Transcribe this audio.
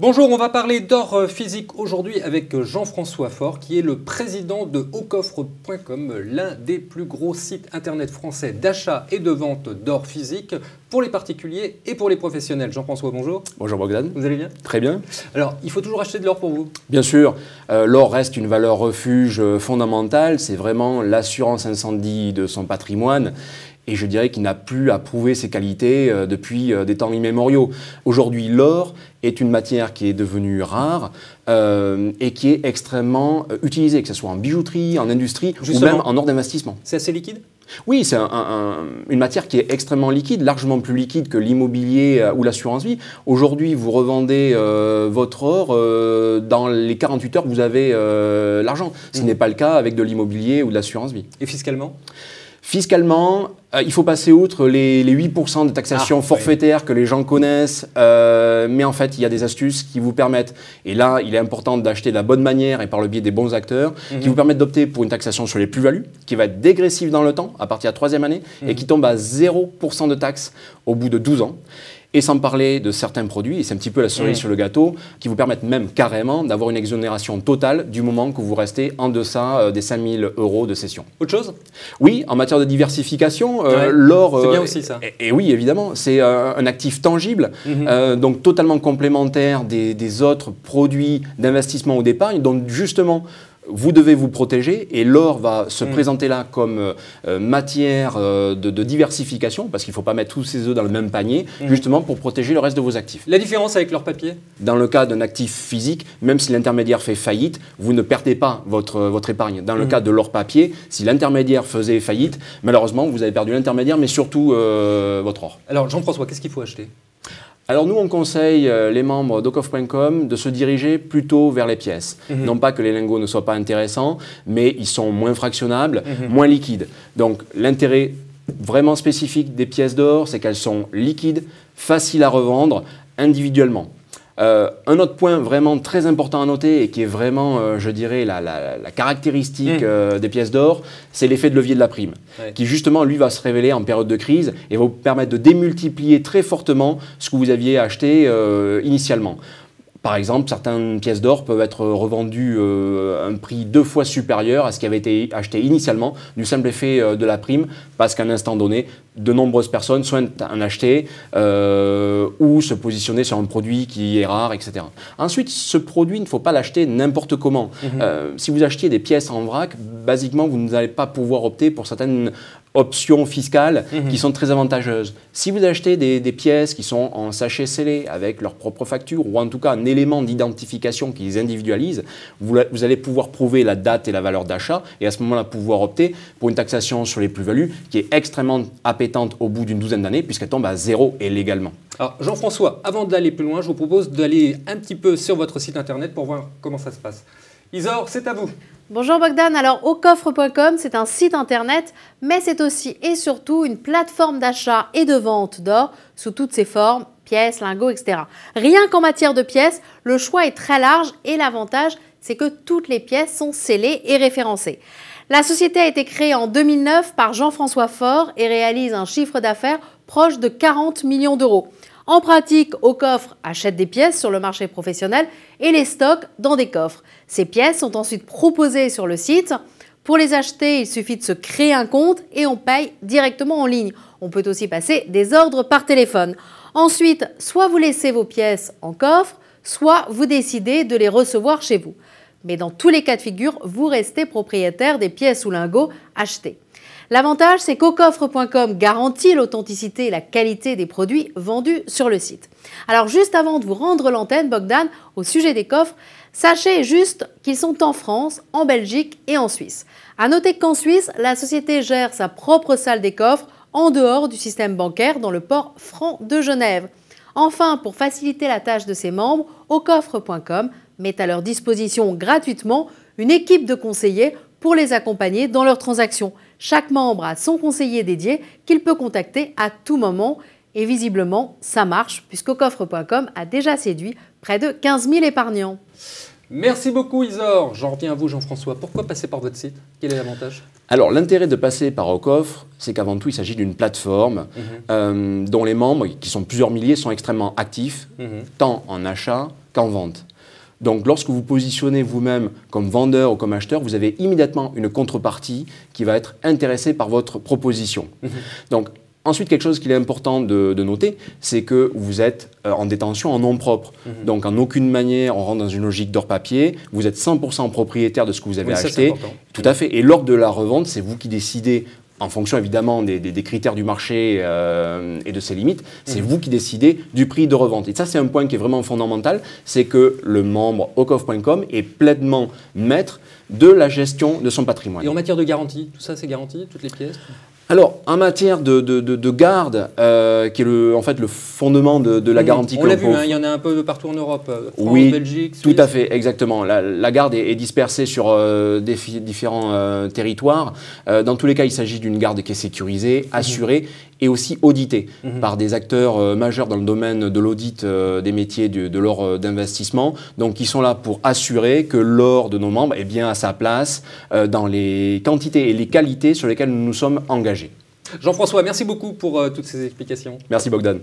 Bonjour, on va parler d'or physique aujourd'hui avec Jean-François Faure, qui est le président de aucoffre.com, l'un des plus gros sites internet français d'achat et de vente d'or physique pour les particuliers et pour les professionnels. Jean-François, bonjour. Bonjour Bogdan. Vous allez bien? Très bien. Alors, il faut toujours acheter de l'or pour vous? Bien sûr, l'or reste une valeur refuge fondamentale, c'est vraiment l'assurance incendie de son patrimoine. Et je dirais qu'il n'a plus à prouver ses qualités depuis des temps immémoriaux. Aujourd'hui, l'or est une matière qui est devenue rare et qui est extrêmement utilisée, que ce soit en bijouterie, en industrie ou même en or d'investissement. C'est assez liquide? Oui, c'est une matière qui est extrêmement liquide, largement plus liquide que l'immobilier ou l'assurance vie. Aujourd'hui, vous revendez votre or, dans les 48 heures, vous avez l'argent. Ce n'est pas le cas avec de l'immobilier ou de l'assurance vie. Et fiscalement? Fiscalement, il faut passer outre les 8% de taxation forfaitaire que les gens connaissent, mais en fait, il y a des astuces qui vous permettent, et là, il est important d'acheter de la bonne manière et par le biais des bons acteurs, qui vous permettent d'opter pour une taxation sur les plus-values, qui va être dégressive dans le temps, à partir de la 3e année, et qui tombe à 0% de taxe au bout de 12 ans. Et sans parler de certains produits, et c'est un petit peu la cerise sur le gâteau, qui vous permettent même carrément d'avoir une exonération totale du moment que vous restez en deçà des 5 000 € de cession. Autre chose? Oui, en matière de diversification, l'or... c'est bien aussi ça. Et oui, évidemment, c'est un actif tangible, donc totalement complémentaire des autres produits d'investissement ou d'épargne, donc justement... Vous devez vous protéger et l'or va se présenter là comme matière de diversification parce qu'il ne faut pas mettre tous ses œufs dans le même panier, justement pour protéger le reste de vos actifs. La différence avec l'or papier? Dans le cas d'un actif physique, même si l'intermédiaire fait faillite, vous ne perdez pas votre épargne. Dans le cas de l'or papier, si l'intermédiaire faisait faillite, malheureusement, vous avez perdu l'intermédiaire, mais surtout votre or. Alors Jean-François, qu'est-ce qu'il faut acheter? Alors nous, on conseille les membres d'aucoffre.com de se diriger plutôt vers les pièces. Non pas que les lingots ne soient pas intéressants, mais ils sont moins fractionnables, moins liquides. Donc l'intérêt vraiment spécifique des pièces d'or, c'est qu'elles sont liquides, faciles à revendre individuellement. Un autre point vraiment très important à noter et qui est vraiment, je dirais, la caractéristique des pièces d'or, c'est l'effet de levier de la prime, qui justement, lui, va se révéler en période de crise et va vous permettre de démultiplier très fortement ce que vous aviez acheté initialement. Par exemple, certaines pièces d'or peuvent être revendues à un prix 2 fois supérieur à ce qui avait été acheté initialement, du simple effet de la prime, parce qu'à un instant donné, de nombreuses personnes souhaitent en acheter ou se positionner sur un produit qui est rare, etc. Ensuite, ce produit, il ne faut pas l'acheter n'importe comment. Si vous achetiez des pièces en vrac, basiquement, vous n'allez pas pouvoir opter pour certaines options fiscales qui sont très avantageuses. Si vous achetez des pièces qui sont en sachet scellé avec leur propre facture ou en tout cas un élément d'identification qui les individualise, vous allez pouvoir prouver la date et la valeur d'achat et à ce moment-là pouvoir opter pour une taxation sur les plus-values qui est extrêmement appétante au bout d'une douzaine d'années puisqu'elle tombe à 0 et légalement. Alors Jean-François, avant d'aller plus loin, je vous propose d'aller un petit peu sur votre site internet pour voir comment ça se passe. Isor, c'est à vous. Bonjour Bogdan, alors aucoffre.com c'est un site internet mais c'est aussi et surtout une plateforme d'achat et de vente d'or sous toutes ses formes, pièces, lingots, etc. Rien qu'en matière de pièces, le choix est très large et l'avantage c'est que toutes les pièces sont scellées et référencées. La société a été créée en 2009 par Jean-François Faure et réalise un chiffre d'affaires proche de 40 millions d'euros. En pratique, Aucoffre achète des pièces sur le marché professionnel et les stocke dans des coffres. Ces pièces sont ensuite proposées sur le site. Pour les acheter, il suffit de se créer un compte et on paye directement en ligne. On peut aussi passer des ordres par téléphone. Ensuite, soit vous laissez vos pièces en coffre, soit vous décidez de les recevoir chez vous. Mais dans tous les cas de figure, vous restez propriétaire des pièces ou lingots achetés. L'avantage, c'est qu'aucoffre.com garantit l'authenticité et la qualité des produits vendus sur le site. Alors juste avant de vous rendre l'antenne, Bogdan, au sujet des coffres, sachez juste qu'ils sont en France, en Belgique et en Suisse. À noter qu'en Suisse, la société gère sa propre salle des coffres en dehors du système bancaire dans le port franc de Genève. Enfin, pour faciliter la tâche de ses membres, aucoffre.com met à leur disposition gratuitement une équipe de conseillers pour les accompagner dans leurs transactions. Chaque membre a son conseiller dédié qu'il peut contacter à tout moment. Et visiblement, ça marche puisqu'aucoffre.com a déjà séduit près de 15 000 épargnants. Merci beaucoup Isor. J'en reviens à vous Jean-François. Pourquoi passer par votre site? Quel est l'avantage? Alors, l'intérêt de passer par Aucoffre, c'est qu'avant tout, il s'agit d'une plateforme dont les membres, qui sont plusieurs milliers, sont extrêmement actifs, tant en achat qu'en vente. Donc, lorsque vous positionnez vous-même comme vendeur ou comme acheteur, vous avez immédiatement une contrepartie qui va être intéressée par votre proposition. Donc, ensuite, quelque chose qu'il est important de noter, c'est que vous êtes en détention en nom propre. Donc, en aucune manière, on rentre dans une logique d'or-papier. Vous êtes 100% propriétaire de ce que vous avez acheté. Tout à fait. Et lors de la revente, c'est vous qui décidez, en fonction évidemment des critères du marché et de ses limites, c'est vous qui décidez du prix de revente. Et ça, c'est un point qui est vraiment fondamental, c'est que le membre aucoffre.com est pleinement maître de la gestion de son patrimoine. Et en matière de garantie, tout ça c'est garanti, toutes les pièces? Alors, en matière de garde, qui est en fait le fondement de la garantie. On l'a vu, il y en a un peu partout en Europe, France, oui, Belgique, Suisse. Tout à fait, exactement. La garde est dispersée sur différents territoires. Dans tous les cas, il s'agit d'une garde qui est sécurisée, assurée et aussi auditée par des acteurs majeurs dans le domaine de l'audit des métiers de l'or d'investissement. Donc, qui sont là pour assurer que l'or de nos membres est bien à sa place dans les quantités et les qualités sur lesquelles nous nous sommes engagés. Jean-François, merci beaucoup pour toutes ces explications. Merci Bogdan.